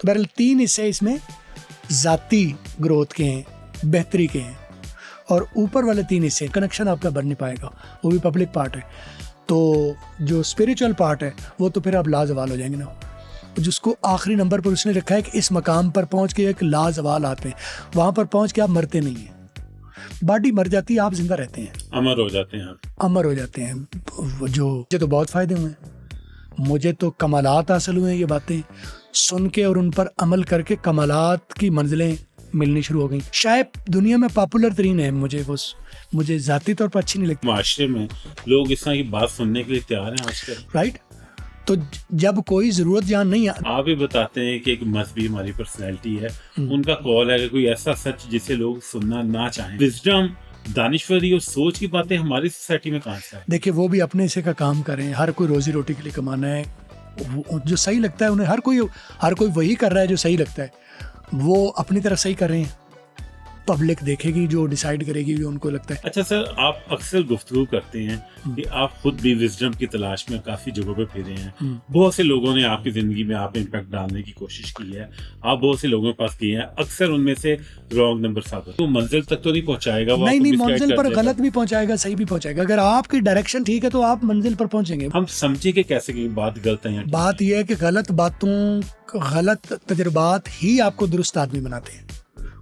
تو بہرحال 3 حصے اس میں ذاتی گروتھ کے ہیں, بہتری کے ہیں, اور اوپر والے 3 حصے کنیکشن آپ کا بن نہیں پائے گا, وہ بھی پبلک پارٹ ہے. تو جو اسپریچول پارٹ ہے وہ تو پھر آپ لازوال ہو جائیں گے نا, جس کو آخری نمبر پر اس نے رکھا ہے کہ اس مقام پر پہنچ کے ایک لازوال آتے ہیں, وہاں پر پہنچ کے آپ مرتے نہیں ہیں. باڈی مر جاتی ہے, آپ زندہ رہتے ہیں, امر ہو جاتے ہیں, امر ہو جاتے ہیں. جو مجھے تو بہت فائدے ہوئے ہیں, مجھے تو کمالات حاصل ہوئے ہیں, یہ باتیں سن کے اور ان پر عمل کر کے کمالات کی منزلیں ملنی شروع ہو گئیں. شاید دنیا میں پاپولر ترین ہے, مجھے ذاتی طور پر اچھی نہیں لگتی. معاشرے میں لوگ اس طرح کی بات سننے کے لیے تیار ہیں آج کل, رائٹ. تو جب کوئی ضرورت جہاں نہیں ہے, آپ بھی بتاتے ہیں کہ ایک مذہبی ہماری پرسنالٹی ہے, ان کا قول ہے کہ کوئی ایسا سچ جسے لوگ سننا نہ چاہیں. وزڈم, دانشوری اور سوچ کی باتیں ہماری سوسائٹی میں کہاں سے ہیں؟ دیکھیں وہ بھی اپنے حصے کا کام کریں. ہر کوئی روزی روٹی کے لیے کمانا ہے, جو صحیح لگتا ہے انہیں. ہر کوئی وہی کر رہا ہے جو صحیح لگتا ہے, وہ اپنی طرف صحیح کر رہے ہیں. پبلک دیکھے گی, جو ڈیسائیڈ کرے گی ان کو لگتا ہے. اچھا سر, آپ اکثر گفتگو کرتے ہیں کہ آپ خود بھی وزڈم کی تلاش میں کافی جگہوں پہ پھرے ہیں. بہت سے لوگوں نے آپ کی زندگی میں آپ امپیکٹ ڈالنے کی کوشش کی ہے, آپ بہت سے لوگوں کے پاس گئے ہیں, اکثر ان میں سے رانگ نمبر ثابت. وہ منزل تک تو نہیں پہنچائے گا, نہیں, منزل پر غلط بھی پہنچائے گا, صحیح بھی پہنچائے گا. اگر آپ کی ڈائریکشن ٹھیک ہے تو آپ منزل پر پہنچیں گے. ہم سمجھے کہ کیسے کی بات غلط ہے. بات یہ ہے کہ غلط باتوں, غلط تجربات ہی آپ کو درست آدمی بناتے ہیں.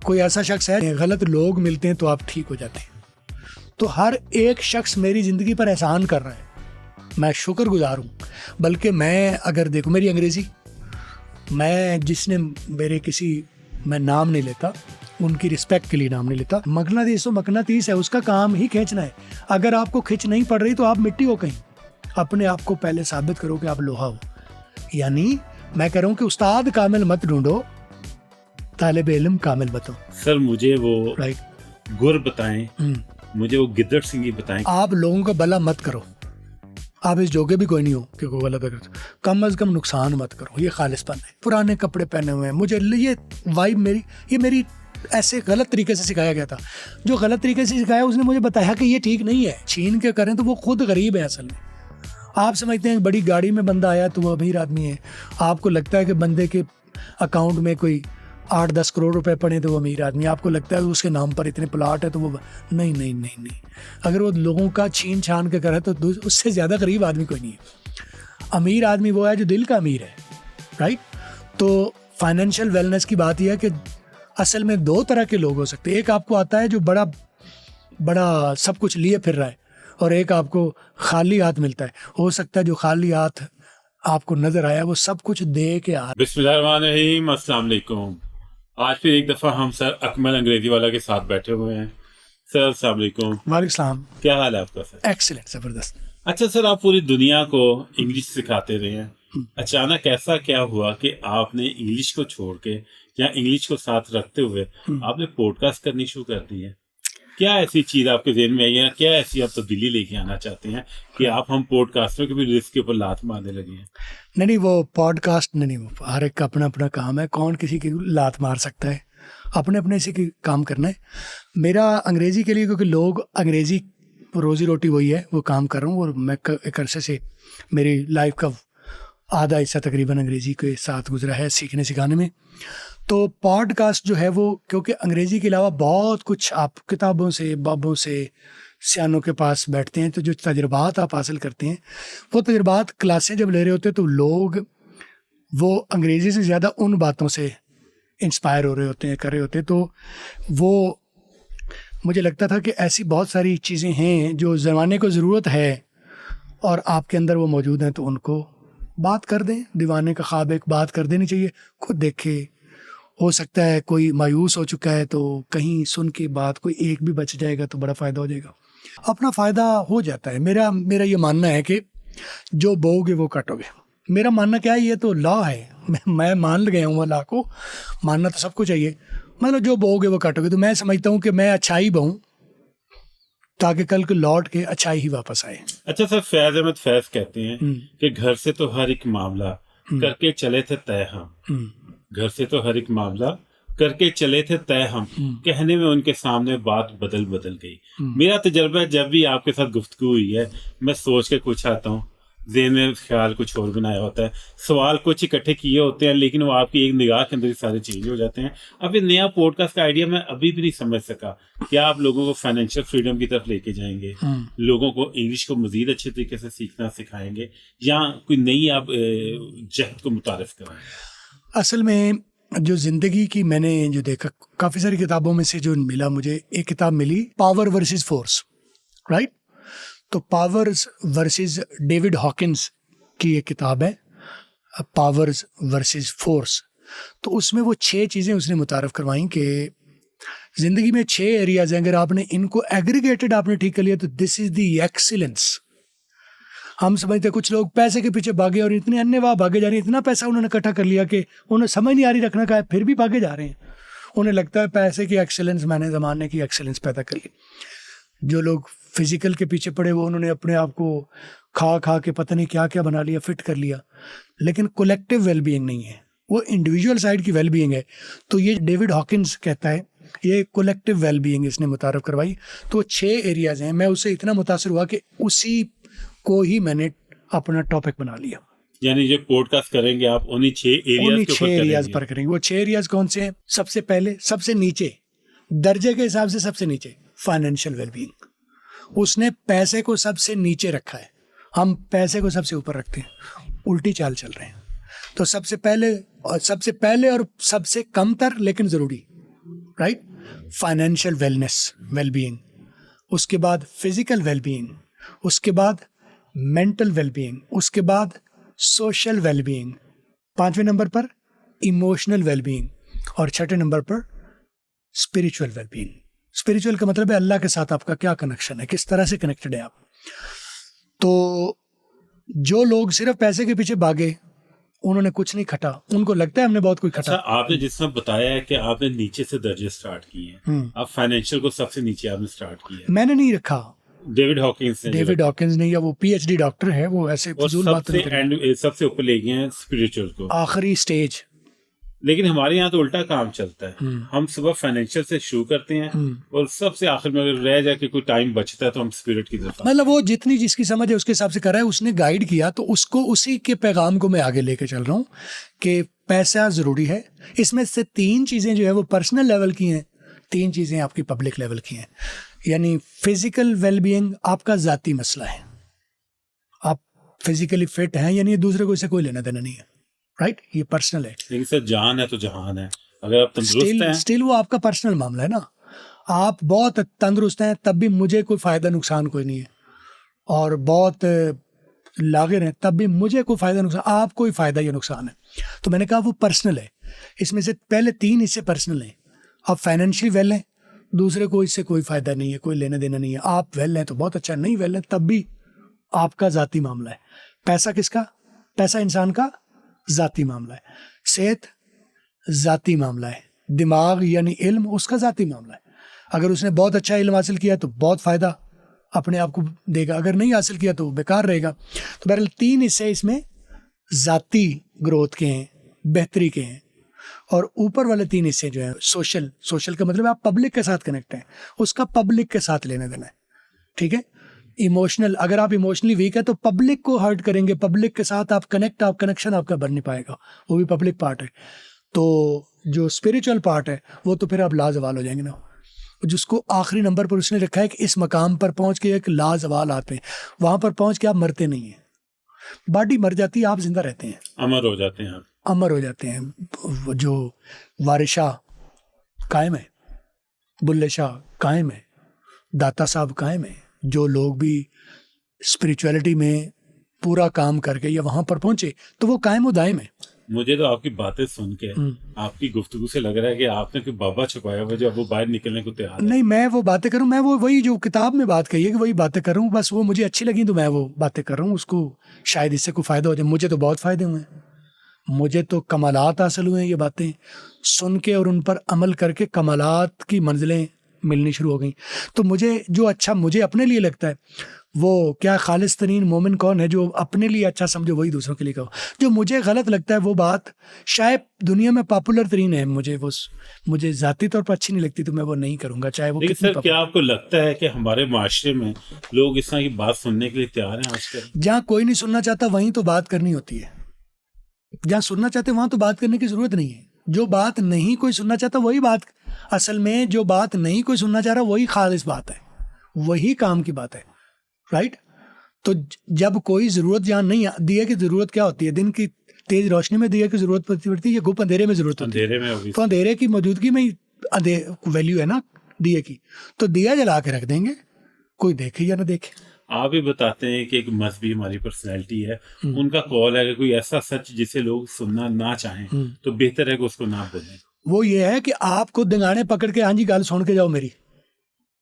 کوئی ایسا شخص ہے, غلط لوگ ملتے ہیں تو آپ ٹھیک ہو جاتے ہیں. تو ہر ایک شخص میری زندگی پر احسان کر رہا ہے, میں شکر گزار ہوں. بلکہ میں اگر دیکھوں میری انگریزی, میں جس نے میرے میں نام نہیں لیتا, ان کی رسپیکٹ کے لیے نام نہیں لیتا. مغناطیس و مقناطیس ہے, اس کا کام ہی کھینچنا ہے. اگر آپ کو کھینچ نہیں پڑ رہی تو آپ مٹی ہو کہیں. اپنے آپ کو پہلے ثابت کرو کہ آپ لوہا ہو. یعنی میں کہہ رہا ہوں کہ استاد کامل مت ڈھونڈو, طالب علم کامل بتاؤ. سر مجھے وہ گر بتائیں, مجھے وہ گدڑ سنگھی بتائیں. آپ لوگوں کا بلا مت کرو, آپ اس جوگے بھی کوئی نہیں ہو کہ کوئی غلط کرو, کم از کم نقصان مت کرو. یہ خالص پن ہے. پرانے کپڑے پہنے ہوئے ہیں, مجھے یہ وائب میری ایسے غلط طریقے سے سکھایا گیا تھا. جو غلط طریقے سے سکھایا اس نے مجھے بتایا کہ یہ ٹھیک نہیں ہے, چھین کے کریں تو وہ خود غریب ہے. اصل میں آپ سمجھتے ہیں بڑی گاڑی میں بندہ آیا تو وہ امیر آدمی ہے, آپ کو لگتا ہے کہ بندے کے اکاؤنٹ میں کوئی 8-10 کروڑ روپے پڑے تو وہ امیر آدمی, آپ کو لگتا ہے کہ اس کے نام پر اتنے پلاٹ ہے تو وہ نہیں. اگر وہ لوگوں کا چھین چھان کے کرے تو اس سے زیادہ غریب آدمی کوئی نہیں ہے. امیر آدمی وہ ہے جو دل کا امیر ہے, رائٹ. تو فائنینشیل ویلنس کی بات یہ ہے کہ اصل میں 2 طرح کے لوگ ہو سکتے ہیں. ایک آپ کو آتا ہے جو بڑا سب کچھ لیے پھر رہا ہے, اور ایک آپ کو خالی ہاتھ ملتا ہے. ہو سکتا ہے جو خالی ہاتھ آپ کو نظر آیا وہ سب کچھ دے کے آ. بسم اللہ الرحمن الرحیم. السلام علیکم. آج پھر ایک دفعہ ہم سر اکمل انگریزی والا کے ساتھ بیٹھے ہوئے ہیں. سر السلام علیکم. وعلیکم السلام. کیا حال ہے آپ کا سر؟ ایکسلنٹ, زبردست. اچھا سر, آپ پوری دنیا کو انگلش سکھاتے رہے ہیں, اچانک ایسا کیا ہوا کہ آپ نے انگلش کو چھوڑ کے یا انگلش کو ساتھ رکھتے ہوئے آپ نے پوڈ کاسٹ کرنی شروع کر دی ہے؟ کیا ایسی چیز آپ کے ذہن میں آئی ہے, کیا ایسی آپ تبدیلی لے کے آنا چاہتے ہیں کہ آپ ہم پوڈ کاسٹوں کے بھی رزق کے اوپر لات مارنے لگے ہیں؟ نہیں, وہ پوڈ کاسٹ نہیں, وہ ہر ایک کا اپنا اپنا کام ہے. کون کسی کی لات مار سکتا ہے, اپنے سے کام کرنا ہے. میرا انگریزی کے لیے, کیونکہ لوگ انگریزی روزی روٹی وہی ہے, وہ کام کر رہا ہوں. اور میں ایک عرصے سے میری لائف کا آدھا حصہ تقریباً انگریزی کے ساتھ گزرا ہے, سیکھنے سکھانے میں. تو پوڈ کاسٹ جو ہے وہ, کیونکہ انگریزی کے علاوہ بہت کچھ آپ کتابوں سے, بابوں سے, سیانوں کے پاس بیٹھتے ہیں, تو جو تجربات آپ حاصل کرتے ہیں وہ تجربات کلاسیں جب لے رہے ہوتے ہیں تو لوگ وہ انگریزی سے زیادہ ان باتوں سے انسپائر ہو رہے ہوتے ہیں, کر رہے ہوتے ہیں. تو وہ مجھے لگتا تھا کہ ایسی بہت ساری چیزیں ہیں جو زمانے کو ضرورت ہے اور آپ کے اندر وہ موجود ہیں, تو ان کو بات کر دیں. دیوانے کا خواب ایک بات کر دینی چاہیے, خود دیکھے. ہو سکتا ہے کوئی مایوس ہو چکا ہے تو کہیں سن کے بات کوئی ایک بھی بچ جائے گا تو بڑا فائدہ ہو جائے گا. اپنا فائدہ ہو جاتا ہے. میرا یہ ماننا ہے کہ جو بو گے وہ کٹو گے. میرا ماننا کیا ہے, یہ تو لا ہے, میں مان گیا ہوں. لا کو ماننا تو سب کو چاہیے. مطلب جو بو گے وہ کٹو گے. تو میں سمجھتا ہوں کہ میں اچھائی بہوں تاکہ کل کو لوٹ کے اچھائی ہی واپس آئے. اچھا سر, فیض احمد فیض کہتے ہیں کہ گھر سے تو ہر ایک معاملہ کر کے چلے تھے طے ہم, گھر سے تو ہر ایک معاملہ کر کے چلے تھے طے ہم, کہنے میں ان کے سامنے بات بدل گئی. میرا تجربہ جب بھی آپ کے ساتھ گفتگو ہوئی ہے, میں سوچ کے پوچھا آتا ہوں ذہن میں خیال کچھ اور بنایا ہوتا ہے, سوال کچھ اکٹھے کیے ہوتے ہیں, لیکن وہ آپ کی ایک نگاہ کے اندر سارے چینج ہو جاتے ہیں. اب یہ نیا پوڈ کاسٹ کا آئیڈیا میں ابھی بھی نہیں سمجھ سکا. کیا آپ لوگوں کو فائنینشیل فریڈم کی طرف لے کے جائیں گے, لوگوں کو انگلش کو مزید اچھے طریقے سے سیکھنا سکھائیں گے, یا کوئی نئی آپ جہد کو متعارف کرائیں گے؟ اصل میں جو زندگی کی میں نے جو دیکھا, کافی ساری کتابوں میں سے جو ملا مجھے, ایک کتاب ملی پاور ورسز فورس, رائٹ. تو پاورز ورسز ڈیوڈ ہاکنز کی ایک کتاب ہے, پاورز ورسز فورس. تو اس میں وہ 6 چیزیں اس نے متعارف کروائیں کہ زندگی میں 6 ایریاز ہیں, اگر آپ نے ان کو ایگریگیٹڈ آپ نے ٹھیک کر لیا تو دس از دی ایکسیلنس. ہم سمجھتے کچھ لوگ پیسے کے پیچھے بھاگے اور اتنے انیہ واہ بھاگے جا رہے ہیں, اتنا پیسہ انہوں نے اکٹھا کر لیا کہ انہیں سمجھ نہیں آ رہی رکھنا کا ہے, پھر بھی بھاگے جا رہے ہیں. انہیں لگتا ہے پیسے کی ایکسیلنس, میں نے زمانے کی ایکسیلنس پیدا کر لی. جو لوگ فزیکل کے پیچھے پڑے وہ انہوں نے اپنے آپ کو کھا کے پتہ نہیں کیا کیا بنا لیا, فٹ کر لیا, لیکن کولیکٹیو ویل بینگ نہیں ہے, وہ انڈیویجول سائڈ کی ویل بینگ ہے. تو یہ ڈیوڈ ہاکنز کہتا ہے یہ کولیکٹیو ویل بینگ اس نے متعارف کروائی. تو 6 ایریاز ہیں, میں اس سے اتنا متاثر ہوا کہ اسی کو ہی میں نے اپنا ٹاپک بنا لیا. یعنی جو پوڈ کاسٹ کریں گے آپ انہی 6 ایریاز پر کریں گے. وہ 6 ایریاز کون سے ہیں؟ سب سے پہلے, سب سے نیچے درجے کے حساب سے سب سے نیچے فائنینشیل ویل بینگ. اس نے پیسے کو سب سے نیچے رکھا ہے, ہم پیسے کو سب سے اوپر رکھتے ہیں, الٹی چال چل رہے ہیں. تو سب سے پہلے اور سب سے کم تر لیکن ضروری, right, financial wellness, well being. اس کے بعد فزیکل ویل بینگ, اس کے بعد مینٹل ویل بینگ, اس کے بعد سوشل ویل بینگ, 5ویں نمبر پر ایموشنل ویل بینگ, اور 6ٹھے نمبر پر اسپریچول ویل بینگ. اسپریچول کا مطلب ہے اللہ کے ساتھ آپ کا کیا کنیکشن ہے, کس طرح سے کنیکٹڈ ہے آپ. تو جو لوگ صرف پیسے کے پیچھے بھاگے انہوں نے کچھ نہیں کھٹا, ان کو لگتا ہے ہم نے بہت کچھ کھٹا. آپ نے جس طرح بتایا ہے کہ آپ نے نیچے سے درجے سٹارٹ کیے ہیں, آپ فائنینشیل کو سب سے نیچے آپ نے سٹارٹ کیا ہے. میں نے نہیں رکھا, ڈیوڈ ہاکنز نے, یا وہ پی ایچ ڈی ڈاکٹر ہے, وہ ایسے فضول بات سب سے اوپر لے گئے ہیں اسپریچول کو, آخری سٹیج. لیکن ہمارے یہاں تو الٹا کام چلتا ہے, ہم صبح فائنینشیل سے شروع کرتے ہیں اور سب سے آخر میں اگر رہ جائے کہ کوئی ٹائم بچتا ہے تو ہم اسپرٹ کی طرف. مطلب وہ جتنی جس کی سمجھ ہے اس کے حساب سے کر رہا ہے, اس نے گائیڈ کیا تو اس کو اسی کے پیغام کو میں آگے لے کے چل رہا ہوں کہ پیسہ ضروری ہے. اس میں سے 3 چیزیں جو ہے وہ پرسنل لیول کی ہیں, 3 چیزیں آپ کی پبلک لیول کی ہیں. یعنی فزیکل ویل بینگ آپ کا ذاتی مسئلہ ہے, آپ فزیکلی فٹ ہیں یعنی دوسرے کو اس سے کوئی لینا دینا نہیں ہے, رائٹ, یہ پرسنل ہے. لیکن سر جان ہے تو جہان ہے, اگر آپ تندرست ہیں اسٹل وہ آپ کا پرسنل معاملہ ہے نا. آپ بہت تندرست ہیں تب بھی مجھے کوئی فائدہ نقصان کوئی نہیں ہے, اور بہت لاغر ہیں تب بھی مجھے کوئی فائدہ نقصان, آپ کوئی فائدہ یا نقصان ہے. تو میں نے کہا وہ پرسنل ہے. اس میں سے پہلے 3 حصے پرسنل ہیں. آپ فائنینشلی ویل ہیں, دوسرے کو اس سے کوئی فائدہ نہیں ہے, کوئی لینا دینا نہیں ہے. آپ ویل ہیں تو بہت اچھا, نہیں ویل ہیں تب بھی آپ کا ذاتی معاملہ ہے. پیسہ کس کا؟ پیسہ انسان کا ذاتی معاملہ ہے. صحت ذاتی معاملہ ہے. دماغ یعنی علم اس کا ذاتی معاملہ ہے. اگر اس نے بہت اچھا علم حاصل کیا تو بہت فائدہ اپنے آپ کو دے گا, اگر نہیں حاصل کیا تو بیکار رہے گا. تو بہرحال 3 حصے اس میں ذاتی گروتھ کے ہیں, بہتری کے ہیں, اور اوپر والے 3 حصے جو ہیں سوشل کا مطلب آپ پبلک کے ساتھ کنیکٹ ہیں, اس کا پبلک کے ساتھ لینا دینا ہے, ٹھیک ہے. ایموشنل, اگر آپ ایموشنلی ویک ہے تو پبلک کو ہرٹ کریں گے, پبلک کے ساتھ آپ کنیکشن آپ کا بن نہیں پائے گا, وہ بھی پبلک پارٹ ہے. تو جو اسپریچول پارٹ ہے وہ تو پھر آپ لازوال ہو جائیں گے نا, جس کو آخری نمبر پر اس نے رکھا ہے کہ اس مقام پر پہنچ کے ایک لازوال آتے ہیں, وہاں پر پہنچ کے آپ مرتے نہیں ہیں. باڈی مر جاتی ہے, آپ زندہ رہتے ہیں, امر ہو جاتے ہیں, امر ہو جاتے ہیں. جو وارث شاہ قائم ہے, بلے شاہ قائم ہے, داتا صاحب قائم ہے. جو لوگ بھی اسپریچولیٹی میں پورا کام کر کے یا وہاں پر پہنچے تو وہ قائم و دائم ہے. مجھے تو آپ کی باتیں سن کے آپ کی گفتگو سے لگ رہا ہے کہ آپ نے کوئی بابا چھپایا ہوا جو اب وہ باہر نکلنے کو تیار ہے. نہیں, میں وہ باتیں کروں, میں وہی جو کتاب میں بات کہی ہے کہ وہی باتیں کر رہا ہوں, بس وہ مجھے اچھی لگی تو میں وہ باتیں کر رہا ہوں. اس کو شاید اس سے کوئی فائدہ ہو جائے. مجھے تو بہت فائدے ہوئے ہیں, مجھے تو کمالات حاصل ہوئے ہیں. یہ باتیں سن کے اور ان پر عمل کر کے کمالات کی منزلیں ملنی شروع ہو گئیں. تو مجھے جو اچھا مجھے اپنے لیے لگتا ہے وہ کیا خالص ترین مومن کون ہے جو اپنے لیے اچھا سمجھو وہی دوسروں کے لیے کہو. جو مجھے غلط لگتا ہے وہ بات شاید دنیا میں پاپولر ترین ہے, مجھے ذاتی طور پر اچھی نہیں لگتی تو میں وہ نہیں کروں گا چاہے وہ لیکن کتنی سر کیا آپ کو لگتا ہے کہ ہمارے معاشرے میں لوگ اس طرح کی بات سننے کے لیے تیار ہیں آج کل؟ جہاں کوئی نہیں سننا چاہتا وہیں تو بات کرنی ہوتی ہے. جہاں سننا چاہتے وہاں تو بات کرنے کی ضرورت نہیں ہے. جو بات نہیں کوئی سننا چاہتا وہی بات, اصل میں جو بات نہیں کوئی سننا چاہ رہا وہی خالص بات ہے, وہی کام کی بات ہے, رائٹ. تو جب کوئی ضرورت جہاں نہیں, دیے کی ضرورت کیا ہوتی ہے, دن کی تیز روشنی میں دیے کی ضرورت پڑتی ہے یا گپ اندھیرے میں ضرورت ہوتی ہے؟ اندھیرے میں. تو اندھیرے کی موجودگی میں ویلیو ہے نا دیے کی, تو دیا جلا کے رکھ دیں گے, کوئی دیکھے یا نہ دیکھے. آپ بھی بتاتے ہیں کہ ایک مذہبی ہماری پرسنالٹی ہے, ان کا قول ہے کہ کوئی ایسا سچ جسے لوگ سننا نہ چاہیں تو بہتر ہے کہ اس کو نہ بولیں. وہ یہ ہے کہ آپ کو دنگانے پکڑ کے ہاں جی گل سن کے جاؤ میری,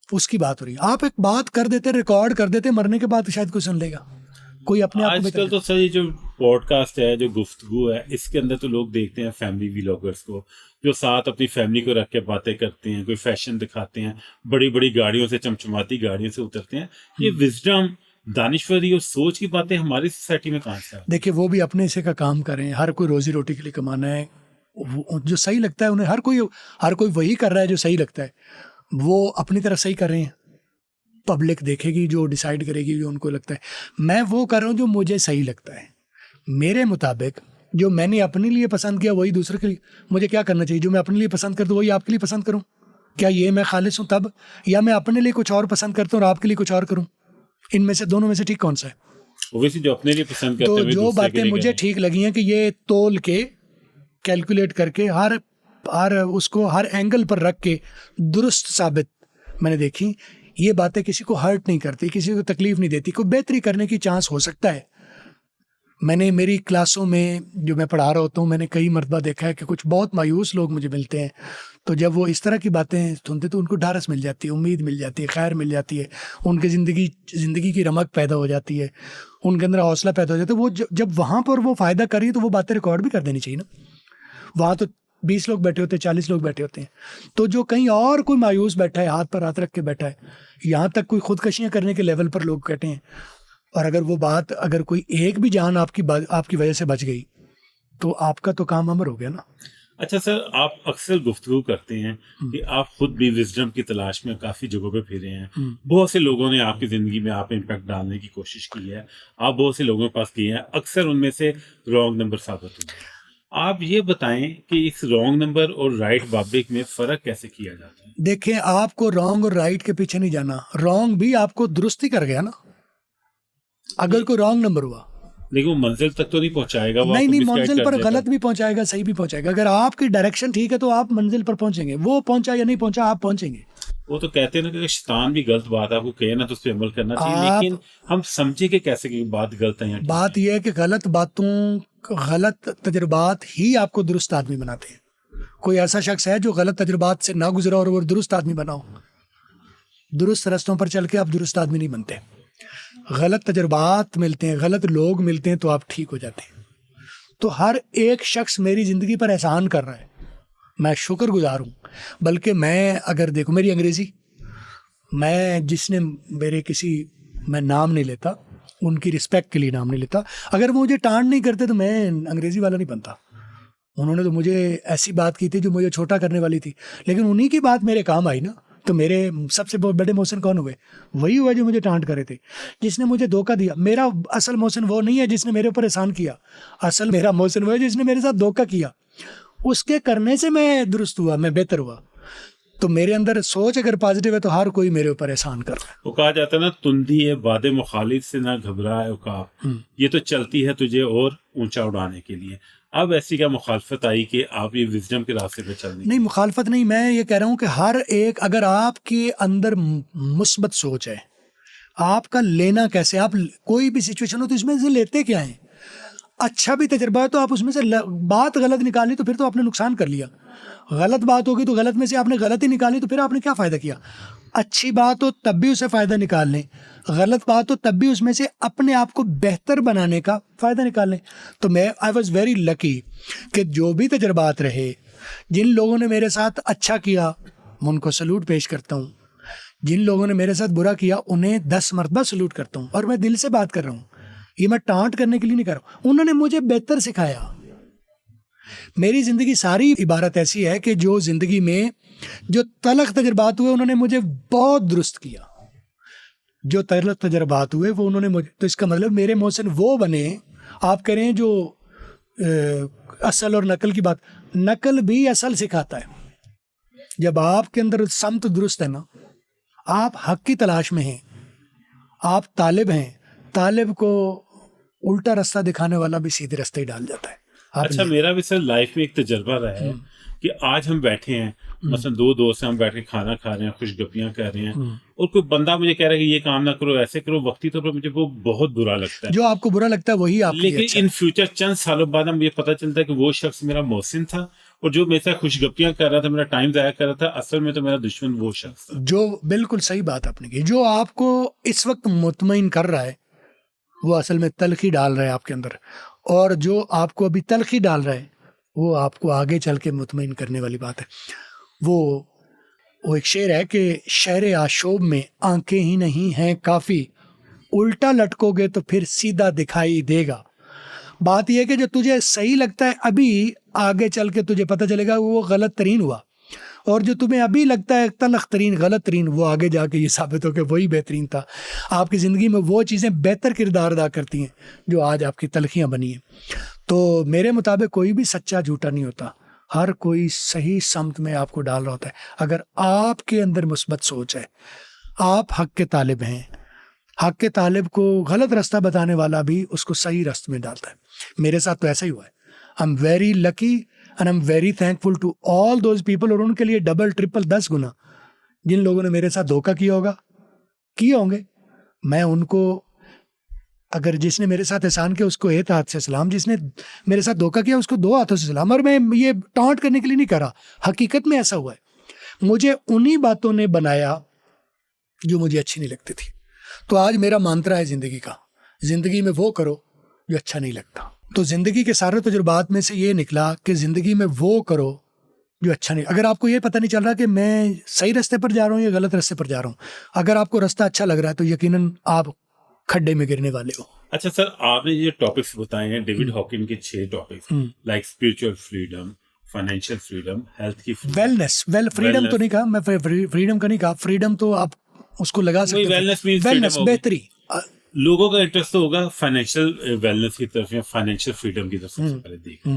اس کی بات ہو رہی ہے. آپ ایک بات کر دیتے, ریکارڈ کر دیتے, مرنے کے بعد شاید کوئی سن لے گا, کوئی اپنے آپ کو. آج کل تو سر یہ جو پوڈ کاسٹ ہے, جو گفتگو ہے, اس کے اندر تو لوگ دیکھتے ہیں فیملی ویلاگرس کو جو ساتھ اپنی فیملی کو رکھ کے باتیں کرتے ہیں, کوئی فیشن دکھاتے ہیں, بڑی بڑی گاڑیوں سے, چمچماتی گاڑیوں سے اترتے ہیں. یہ وزڈم, دانشوری اور سوچ کی باتیں ہماری سوسائٹی میں کہاں سے؟ دیکھیں وہ بھی اپنے حصے کا کام کریں, ہر کوئی روزی روٹی کے لیے کمانا ہے, جو صحیح لگتا ہے انہیں, ہر کوئی وہی کر رہا ہے جو صحیح لگتا ہے, وہ اپنی طرف صحیح کر رہے ہیں. پبلک دیکھے گی, جو ڈیسائیڈ کرے گی جو ان کو لگتا ہے. میں وہ کر رہا ہوں جو مجھے صحیح لگتا ہے, میرے مطابق جو میں نے اپنے لیے پسند کیا وہی دوسرے کے لیے. مجھے کیا کرنا چاہیے, جو میں اپنے لیے پسند کرتا ہوں وہی آپ کے لیے پسند کروں؟ کیا یہ میں خالص ہوں تب, یا میں اپنے لیے کچھ اور پسند کرتا ہوں اور آپ کے لیے کچھ اور کروں؟ ان میں سے دونوں میں سے ٹھیک کون سا ہے؟ جو اپنے لیے پسند کرتے تو ہیں جو باتیں مجھے ٹھیک لگی ہیں کہ یہ تول کے, کیلکولیٹ کر کے, اس کو ہر اینگل پر رکھ کے درست ثابت میں نے دیکھی, یہ باتیں کسی کو ہرٹ نہیں کرتی, کسی کو تکلیف نہیں دیتی, کوئی بہتری کرنے کی چانس ہو سکتا ہے. میں نے میری کلاسوں میں جو میں پڑھا رہا ہوتا ہوں, میں نے کئی مرتبہ دیکھا ہے کہ کچھ بہت مایوس لوگ مجھے ملتے ہیں, تو جب وہ اس طرح کی باتیں سنتے تو ان کو ڈھارس مل جاتی ہے, امید مل جاتی ہے, خیر مل جاتی ہے, ان کی زندگی کی رمق پیدا ہو جاتی ہے, ان کے اندر حوصلہ پیدا ہو جاتا ہے. وہ جب وہاں پر وہ فائدہ کر رہی ہے تو وہ باتیں ریکارڈ بھی کر دینی چاہیے نا. وہاں تو 20 لوگ بیٹھے ہوتے ہیں, 40 لوگ بیٹھے ہوتے ہیں, تو جو کہیں اور کوئی مایوس بیٹھا ہے, ہاتھ پر ہاتھ رکھ کے بیٹھا ہے, یہاں تک کوئی خودکشیاں کرنے کے لیول پر لوگ کہتے ہیں, اور اگر کوئی ایک بھی جان آپ کی وجہ سے بچ گئی تو آپ کا تو کام امر ہو گیا نا. اچھا سر, آپ اکثر گفتگو کرتے ہیں کہ آپ خود بھی وزڈم کی تلاش میں کافی جگہوں پہ پھرے ہیں, بہت سے لوگوں نے آپ کی زندگی میں آپ امپیکٹ ڈالنے کی کوشش کی ہے, آپ بہت سے لوگوں کے پاس گئے ہیں, اکثر ان میں سے رانگ نمبر ثابت ہوئے. آپ یہ بتائیں کہ اس رانگ نمبر اور رائٹ بابک میں فرق کیسے کیا جاتا ہے؟ دیکھیں, آپ کو رانگ اور رائٹ کے پیچھے نہیں جانا, رانگ بھی آپ کو درست ہی کر گیا نا. اگر کوئی رانگ نمبر ہوا لیکن وہ منزل تک تو نہیں پہنچائے گا, نہیں, منزل پر غلط بھی پہنچائے گا, صحیح بھی پہنچائے گا. اگر آپ کی ڈائریکشن ٹھیک ہے تو آپ منزل پر پہنچیں گے, وہ پہنچا یا نہیں پہنچا آپ پہنچیں گے. وہ تو کہتے ہیں نا کہ شیطان بھی غلط بات آپ کو کہے نا تو اس پہ عمل کرنا چاہیے, لیکن ہم سمجھے کہ کیسے کہ بات غلط ہے. بات یہ ہے کہ غلط باتوں, غلط تجربات ہی آپ کو درست آدمی بناتے ہیں. کوئی ایسا شخص ہے جو غلط تجربات سے نہ گزرا اور وہ درست آدمی بناؤ؟ درست رستوں پر چل کے آپ درست آدمی نہیں بنتے. غلط تجربات ملتے ہیں, غلط لوگ ملتے ہیں تو آپ ٹھیک ہو جاتے ہیں. تو ہر ایک شخص میری زندگی پر احسان کر رہا ہے, میں شکر گزار ہوں. بلکہ میں اگر دیکھو میری انگریزی, میں جس نے میں نام نہیں لیتا, ان کی رسپیکٹ کے لیے نام نہیں لیتا. اگر وہ مجھے ٹانٹ نہیں کرتے تو میں انگریزی والا نہیں بنتا. انہوں نے تو مجھے ایسی بات کی تھی جو مجھے چھوٹا کرنے والی تھی, لیکن انہی کی بات میرے کام آئی نا. تو میرے سب سے بڑے محسن کون ہوئے؟ وہی ہوئے جو مجھے ٹانٹ کرے تھے, جس نے مجھے دھوکہ دیا. میرا اصل محسن وہ نہیں ہے جس نے میرے اوپر احسان کیا, اصل میرا محسن وہ ہے جس نے میرے ساتھ دھوکہ کیا. اس کے کرنے سے میں درست ہوا, میں بہتر ہوا. تو میرے اندر سوچ اگر پازیٹیو ہے تو ہر کوئی میرے اوپر احسان کر رہا ہے. وہ کہا جاتا ہے نا, تندی ہے باد مخالف سے نہ گھبرائے عقاب, یہ تو چلتی ہے تجھے اور اونچا اڑانے کے لیے. اب ایسی کیا مخالفت آئی کہ آپ یہ وزڈم کے راستے پہ چل رہے؟ نہیں, مخالفت نہیں, میں یہ کہہ رہا ہوں کہ ہر ایک, اگر آپ کے اندر مثبت سوچ ہے, آپ کا لینا کیسے, آپ کوئی بھی سچویشن ہو تو اس میں سے لیتے کیا ہیں. اچھا بھی تجربہ ہے تو آپ اس میں سے بات غلط نکالی تو پھر تو آپ نے نقصان کر لیا. غلط بات ہوگی تو غلط میں سے آپ نے غلط ہی نکالی تو پھر آپ نے کیا فائدہ کیا. اچھی بات ہو تب بھی اسے فائدہ نکال لیں, غلط بات ہو تب بھی اس میں سے اپنے آپ کو بہتر بنانے کا فائدہ نکال لیں. تو میں آئی واز ویری لکی کہ جو بھی تجربات رہے, جن لوگوں نے میرے ساتھ اچھا کیا میں ان کو سلوٹ پیش کرتا ہوں. جن لوگوں نے میرے ساتھ برا کیا انہیں 10 مرتبہ سلوٹ کرتا ہوں, اور میں دل سے بات کر رہا ہوں, یہ میں ٹانٹ کرنے کے لیے نہیں کر رہا ہوں. انہوں نے مجھے بہتر سکھایا. میری زندگی ساری عبارت ایسی ہے کہ جو زندگی میں جو تلخ تجربات ہوئے انہوں نے مجھے بہت درست کیا. جو تلخ تجربات ہوئے وہ انہوں نے مجھے, تو اس کا مطلب میرے محسن وہ بنے. آپ کریں جو اصل اور نقل کی بات, نقل بھی اصل سکھاتا ہے. جب آپ کے اندر سمت درست ہے نا, آپ حق کی تلاش میں ہیں, آپ طالب ہیں, طالب کو الٹا راستہ دکھانے والا بھی سیدھے راستے ہی ڈال جاتا ہے. اچھا, میرا بھی سر لائف میں ایک تجربہ رہا ہے کہ آج ہم بیٹھے ہیں, مثلا 2 دوست ہیں, ہم بیٹھ کے کھانا کھا رہے ہیں, خوش گپیاں کر رہے ہیں, اور کوئی بندہ مجھے کہہ رہا ہے کہ یہ کام نہ کرو, ایسے کرو, وقتی طور پر مجھے وہ بہت برا لگتا ہے. جو آپ کو برا لگتا ہے وہی آپ, لیکن ان فیوچر چند سالوں بعد ہمیں یہ پتہ چلتا ہے کہ وہ شخص میرا محسن تھا, اور جو میرے ساتھ خوش گپیاں کر رہا تھا, میرا ٹائم ضائع کر رہا تھا, اصل میں تو میرا دشمن وہ شخص تھا. جو بالکل صحیح بات آپ نے کی. جو آپ کو اس وقت مطمئن کر رہا ہے وہ اصل میں تلخی ڈال رہا ہے آپ کے اندر, اور جو آپ کو ابھی تلخی ڈال رہا ہے وہ آپ کو آگے چل کے مطمئن کرنے والی بات ہے. وہ ایک شعر ہے کہ شہر آشوب میں آنکھیں ہی نہیں ہیں کافی, الٹا لٹکو گے تو پھر سیدھا دکھائی دے گا. بات یہ ہے کہ جو تجھے صحیح لگتا ہے ابھی, آگے چل کے تجھے پتہ چلے گا وہ غلط ترین ہوا, اور جو تمہیں ابھی لگتا ہے تلخ ترین, غلط ترین, وہ آگے جا کے یہ ثابت ہو کہ وہی بہترین تھا. آپ کی زندگی میں وہ چیزیں بہتر کردار ادا کرتی ہیں جو آج آپ کی تلخیاں بنی ہیں. تو میرے مطابق کوئی بھی سچا جھوٹا نہیں ہوتا, ہر کوئی صحیح سمت میں آپ کو ڈال رہا ہوتا ہے. اگر آپ کے اندر مثبت سوچ ہے, آپ حق کے طالب ہیں, حق کے طالب کو غلط راستہ بتانے والا بھی اس کو صحیح راستے میں ڈالتا ہے. میرے ساتھ تو ایسا ہی ہوا ہے. I'm very lucky and I'm very thankful to all those people, اور ان کے لیے ڈبل ٹرپل 10 گنا جن لوگوں نے میرے ساتھ دھوکہ کیا ہوگا, کیے ہوں گے. میں ان کو, اگر جس نے میرے ساتھ احسان کیا اس کو ایک ہاتھ سے سلام, جس نے میرے ساتھ دھوکہ کیا اس کو 2 ہاتھوں سے سلام. اور میں یہ ٹانٹ کرنے کے لیے نہیں کر رہا, حقیقت میں ایسا ہوا ہے. مجھے انہی باتوں نے بنایا جو مجھے اچھی نہیں لگتی تھی. تو آج میرا مانترا ہے زندگی کا, زندگی میں وہ کرو جو اچھا نہیں لگتا. تو زندگی کے سارے تجربات میں سے یہ نکلا کہ زندگی میں وہ کرو جو اچھا نہیں. اگر آپ کو یہ پتہ نہیں چل رہا کہ میں صحیح راستے پر جا رہا ہوں یا غلط راستے پر جا رہا ہوں, اگر آپ کو راستہ اچھا لگ رہا ہے تو یقیناً آپ کھڈے میں گرنے والے ہو. اچھا سر, آپ نے یہ ٹاپکس بتائے ہیں, ڈیوڈ ہاکن کے 6 topics, like spiritual freedom, financial freedom, health کی ویلنس. فریڈم تو نہیں کہا میں, فریڈم کا نہیں کہا. فریڈم تو آپ اس کو لگا سکتے ہیں, ویلنس بہتری. لوگوں کا انٹرسٹ تو ہوگا فائنینشیل ویلنس کی طرف یا فائنینشیل فریڈم کی طرف سب سے پہلے دیکھنا,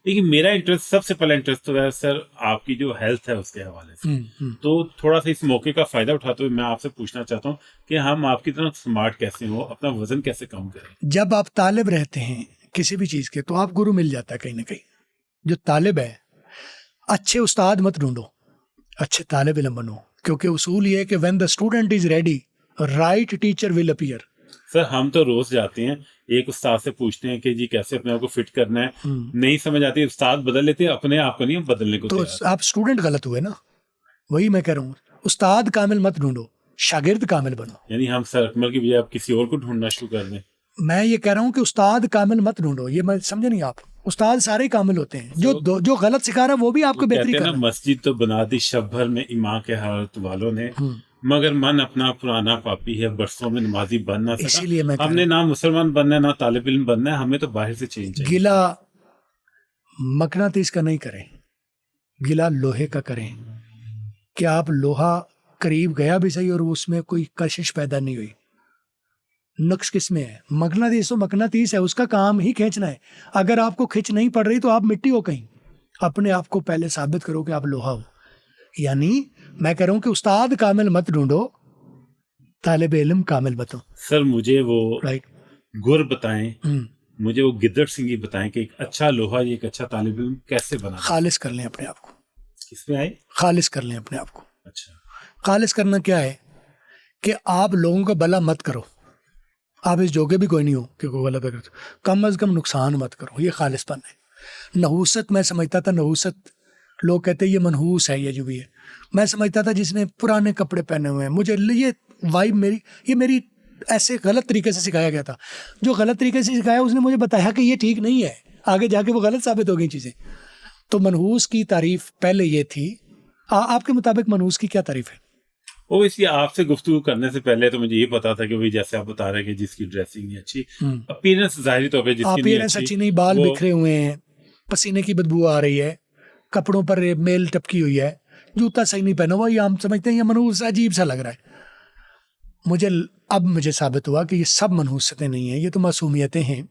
لیکن میرا انٹرسٹ, سب سے پہلا انٹرسٹ تو ہے سر آپ کی جو ہیلتھ ہے اس کے حوالے سے. تو تھوڑا سا اس موقع کا فائدہ اٹھاتے ہوئے میں آپ سے پوچھنا چاہتا ہوں کہ ہم آپ کی طرح اسمارٹ کیسے ہوں, اپنا وزن کیسے کم کریں. جب آپ طالب رہتے ہیں کسی بھی چیز کے تو آپ گرو مل جاتا ہے کہیں نہ کہیں. جو طالب ہے, اچھے استاد مت ڈھونڈو, اچھے طالب علم بنو, کیونکہ اصول یہ ہے کہ when the student is ready, right teacher will appear. سر ہم تو روز جاتے ہیں, ایک استاد سے پوچھتے ہیں کہ جی کیسے اپنے آپ کو فٹ کرنا ہے, نہیں سمجھ آتی, استاد بدل لیتے ہیں, اپنے آپ کو نہیں بدلنے کو. تو آپ اسٹوڈنٹ غلط ہوئے نا, وہی میں کہہ رہا ہوں. استاد کامل مت ڈھونڈو, شاگرد کامل بنو. یعنی ہم سر اکمل کی بجائے آپ کسی اور کو ڈھونڈنا شروع کر دیں. میں یہ کہہ رہا ہوں کہ استاد کامل مت ڈھونڈو, یہ میں سمجھے نہیں آپ. استاد سارے کامل ہوتے ہیں, جو غلط سکھا رہا ہے وہ بھی آپ کو بہتری کرنا. مسجد تو بنا دی شب بھر میں امام کے حضرت والوں نے, مگر من اپنا پرانا پاپی ہے, برسوں میں نمازی بن نہ سکا. اسی لیے میں ہم نے نہ مسلمان بننا ہے نہ طالب علم بننا ہے, ہمیں تو باہر سے چینج چاہیے. گلا مقناطیس کا نہیں کریں, گلا لوہے کا کریں. کہ آپ لوہا قریب گیا بھی صحیح اور اس میں کوئی کشش پیدا نہیں ہوئی. نقص کس میں ہے؟ مقناطیس تو مقناطیس ہے, اس کا کام ہی کھینچنا ہے. اگر آپ کو کھینچ نہیں پڑ رہی تو آپ مٹی ہو کہیں. اپنے آپ کو پہلے ثابت کرو کہ آپ لوہا ہو. یعنی میں کہہ رہا ہوں کہ استاد کامل مت ڈھونڈو, طالب علم کامل بتو. سر مجھے وہ گر بتائیں, مجھے وہ گدڑ سنگھی بتائیں کہ ایک اچھا لوہا, ایک اچھا طالب علم کیسے بنا. خالص کر لیں اپنے آپ کو. کس میں آئے؟ خالص کر لیں اپنے آپ کو. اچھا, خالص کرنا کیا ہے کہ آپ لوگوں کا بھلا مت کرو. آپ اس جوگے بھی کوئی نہیں ہو کہ کوئی غلط کرو, کم از کم نقصان مت کرو. یہ خالص پن ہے. نحوست میں سمجھتا تھا, نحوست لوگ کہتے ہیں یہ منحوس ہے, یہ جو بھی ہے. میں سمجھتا تھا جس نے پرانے کپڑے پہنے ہوئے ہیں, مجھے یہ وائب میری ایسے غلط طریقے سے سکھایا گیا تھا. جو غلط طریقے سے سکھایا اس نے مجھے بتایا کہ یہ ٹھیک نہیں ہے, آگے جا کے وہ غلط ثابت ہو گئی چیزیں. تو منحوس کی تعریف پہلے یہ تھی آپ کے مطابق منحوس کی کیا تعریف ہے؟ وہ اس لیے آپ سے گفتگو کرنے سے پہلے تو مجھے یہ پتا تھا کہ وہی جیسے آپ بتا رہے ہیں کہ جس کی ڈریسنگ نہیں اچھی، اپیرنس ظاہری طور پہ جس کی اپیرنس اچھی نہیں، بال بکھرے ہوئے ہیں، پسینے کی بدبو آ رہی ہے، کپڑوں پر میل ٹپکی ہوئی ہے، جوتا صحیح نہیں پہنا ہوا، یہ ہم سمجھتے ہیں یہ منحوس عجیب سا لگ رہا ہے. مجھے ثابت ہوا کہ یہ سب منحوسیتیں نہیں ہیں، یہ تو معصومیتیں ہیں.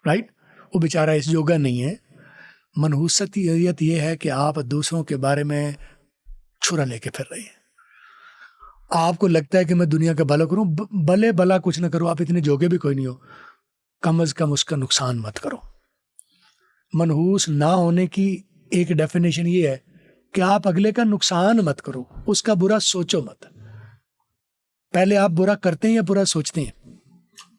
رائٹ؟ وہ بیچارہ اس جوگا نہیں ہے. منحوسیت یہ ہے کہ آپ دوسروں کے بارے میں چھرا لے کے پھر رہے ہیں. آپ کو لگتا ہے کہ میں دنیا کا بھلا کروں، بھلے بھلا کچھ نہ کرو، آپ اتنے جوگے بھی کوئی نہیں ہو، کم از کم اس کا نقصان مت کرو. منحوس نہ ہونے کی ایک ڈیفینیشن یہ ہے کہ آپ اگلے کا نقصان مت کرو، اس کا برا سوچو مت. پہلے آپ برا کرتے ہیں یا برا سوچتے ہیں؟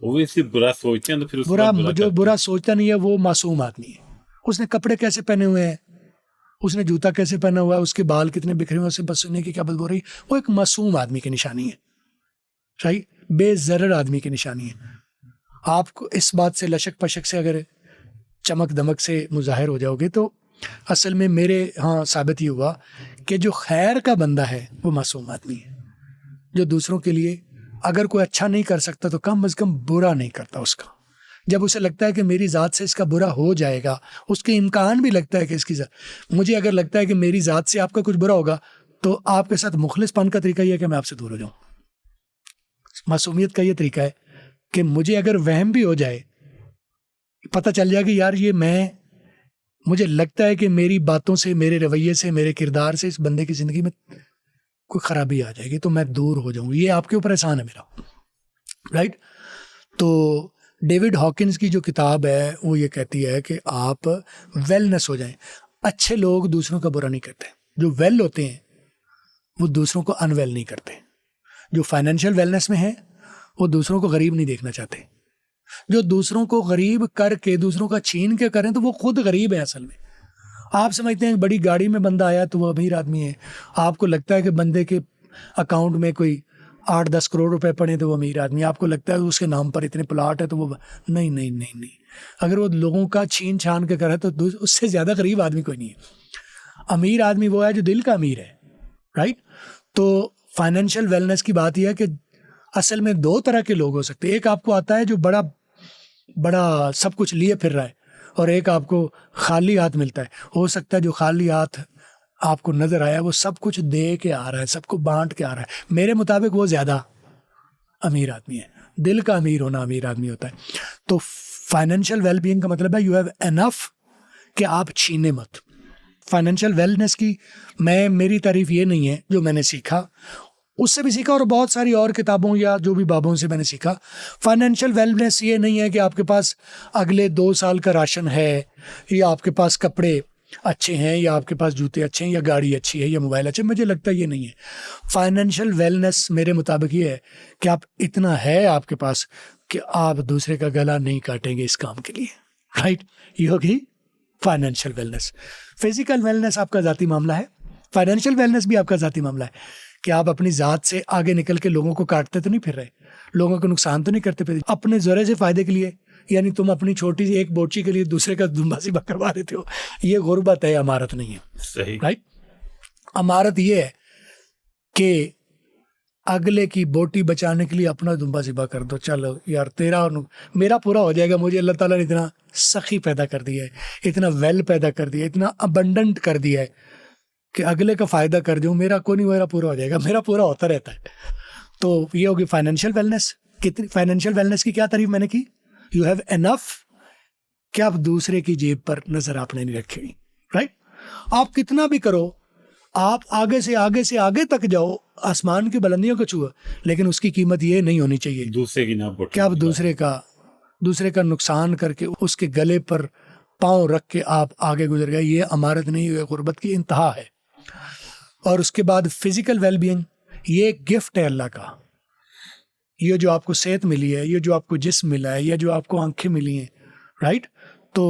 وہ اس لیے برا سوچتے ہیں تو پھر اس کا جو برا سوچتا نہیں ہے وہ معصوم آدمی ہے. اس نے کپڑے کیسے پہنے ہوئے ہیں، اس نے جوتا کیسے پہنا ہوا ہے، اس کے بال کتنے بکھرے ہوئے، اسے پسینے کی کیا بدبو رہی، وہ ایک معصوم آدمی کی نشانی ہے. صحیح؟ بے ضرر آدمی کی نشانی ہے. آپ کو اس بات سے لشک پشک سے اگر چمک دمک سے مظاہر ہو جاؤ گے تو اصل میں میرے ہاں ثابت ہی ہوا کہ جو خیر کا بندہ ہے وہ معصوم آدمی ہے، جو دوسروں کے لیے اگر کوئی اچھا نہیں کر سکتا تو کم از کم برا نہیں کرتا اس کا. جب اسے لگتا ہے کہ میری ذات سے اس کا برا ہو جائے گا، اس کے امکان بھی لگتا ہے کہ اس کی ذات، مجھے اگر لگتا ہے کہ میری ذات سے آپ کا کچھ برا ہوگا تو آپ کے ساتھ مخلص پن کا طریقہ یہ ہے کہ میں آپ سے دور ہو جاؤں. معصومیت کا یہ طریقہ ہے کہ مجھے اگر وہم بھی ہو جائے، پتہ چل جائے کہ یار یہ مجھے لگتا ہے کہ میری باتوں سے، میرے رویے سے، میرے کردار سے اس بندے کی زندگی میں کوئی خرابی آ جائے گی تو میں دور ہو جاؤں. یہ آپ کے اوپر احسان ہے میرا. رائٹ؟ تو ڈیوڈ ہاکنز کی جو کتاب ہے وہ یہ کہتی ہے کہ آپ ویلنس ہو جائیں. اچھے لوگ دوسروں کا برا نہیں کرتے، جو ویل ہوتے ہیں وہ دوسروں کو ان ویل نہیں کرتے. جو فائنینشیل ویلنس میں ہیں وہ دوسروں کو غریب نہیں دیکھنا چاہتے. جو دوسروں کو غریب کر کے، دوسروں کا چھین کے کریں تو وہ خود غریب ہیں. اصل میں آپ سمجھتے ہیں بڑی گاڑی میں بندہ آیا تو وہ امیر آدمی ہے، آپ کو لگتا ہے کہ بندے کے اکاؤنٹ میں کوئی 8-10 کروڑ روپے پڑے تو وہ امیر آدمی، آپ کو لگتا ہے کہ اس کے نام پر اتنے پلاٹ ہے تو وہ نہیں. اگر وہ لوگوں کا چھین چھان کے کرے تو اس سے زیادہ غریب آدمی کوئی نہیں ہے. امیر آدمی وہ ہے جو دل کا امیر ہے. رائٹ؟ تو فائنینشیل ویلنس کی بات یہ ہے کہ اصل میں 2 طرح کے لوگ ہو سکتے ہیں. ایک آپ کو آتا ہے جو بڑا سب کچھ لیے پھر رہا ہے، اور ایک آپ کو خالی ہاتھ ملتا ہے. ہو سکتا ہے جو خالی ہاتھ آپ کو نظر آیا وہ سب کچھ دے کے آ رہا ہے، سب کو بانٹ کے آ رہا ہے. میرے مطابق وہ زیادہ امیر آدمی ہے. دل کا امیر ہونا امیر آدمی ہوتا ہے. تو فائنینشیل ویل بینگ کا مطلب ہے یو ہیو انف کہ آپ چھینے مت. فائنینشیل ویلنس کی میری تعریف یہ نہیں ہے، جو میں نے سیکھا اس سے بھی سیکھا اور بہت ساری اور کتابوں یا جو بھی بابوں سے میں نے سیکھا. فائنینشیل ویلنس یہ نہیں ہے کہ آپ کے پاس اگلے 2 سال کا راشن ہے، یا آپ کے پاس کپڑے اچھے ہیں، یا آپ کے پاس جوتے اچھے ہیں، یا گاڑی اچھی ہے، یا موبائل اچھے. مجھے لگتا ہے یہ نہیں ہے. فائنینشیل ویلنس میرے مطابق یہ ہے کہ آپ اتنا ہے آپ کے پاس کہ آپ دوسرے کا گلا نہیں کاٹیں گے اس کام کے لیے. رائٹ؟ یہ ہوگی فائنینشیل ویلنس. فزیکل ویلنس آپ کا ذاتی معاملہ ہے، فائنینشیل ویلنس بھی آپ کا ذاتی معاملہ ہے کہ آپ اپنی ذات سے آگے نکل کے لوگوں کو کاٹتے تو نہیں پھر رہے، لوگوں کو نقصان تو نہیں کرتے پھر اپنے ذرے سے فائدے کے لیے. یعنی تم اپنی چھوٹی سی ایک بوچی کے لیے دوسرے کا دمبا سیبا کروا دیتے ہو. یہ غربت ہے، امارت نہیں ہے. صحیح. رائٹ؟ امارت یہ ہے کہ اگلے کی بوٹی بچانے کے لیے اپنا دمبا سیبا کر دو. چلو یار تیرا میرا پورا ہو جائے گا. مجھے اللہ تعالیٰ نے اتنا سخی پیدا کر دیا ہے، اتنا ویل پیدا کر دیا ہے، اتنا ابنڈنٹ کر دیا ہے کہ اگلے کا فائدہ کر دوں. میرا کوئی نہیں، میرا پورا ہو جائے گا. میرا پورا ہوتا رہتا ہے. تو یہ ہوگی فائنینشیل ویلنس. فائنینشیل ویلنس کی کیا تعریف میں نے کی؟ یو ہیو انف کہ آپ دوسرے کی جیب پر نظر آپ نے نہیں رکھی. رائٹ؟ آپ کتنا بھی کرو، آپ آگے سے آگے تک جاؤ، آسمان کی بلندیوں کو چھو، لیکن اس کی قیمت یہ نہیں ہونی چاہیے دوسرے کی نہ کہ آپ دوسرے کا نقصان کر کے اس کے گلے پر پاؤں رکھ کے آپ آگے گزر گئے. یہ امارت نہیں، یہ غربت کی انتہا ہے. اور اس کے بعد فزیکل ویل بینگ، یہ گفٹ ہے اللہ کا. یہ جو آپ کو صحت ملی ہے، یہ جو آپ کو جسم ملا ہے، یہ جو آپ کو آنکھیں ملی ہیں. رائٹ؟ تو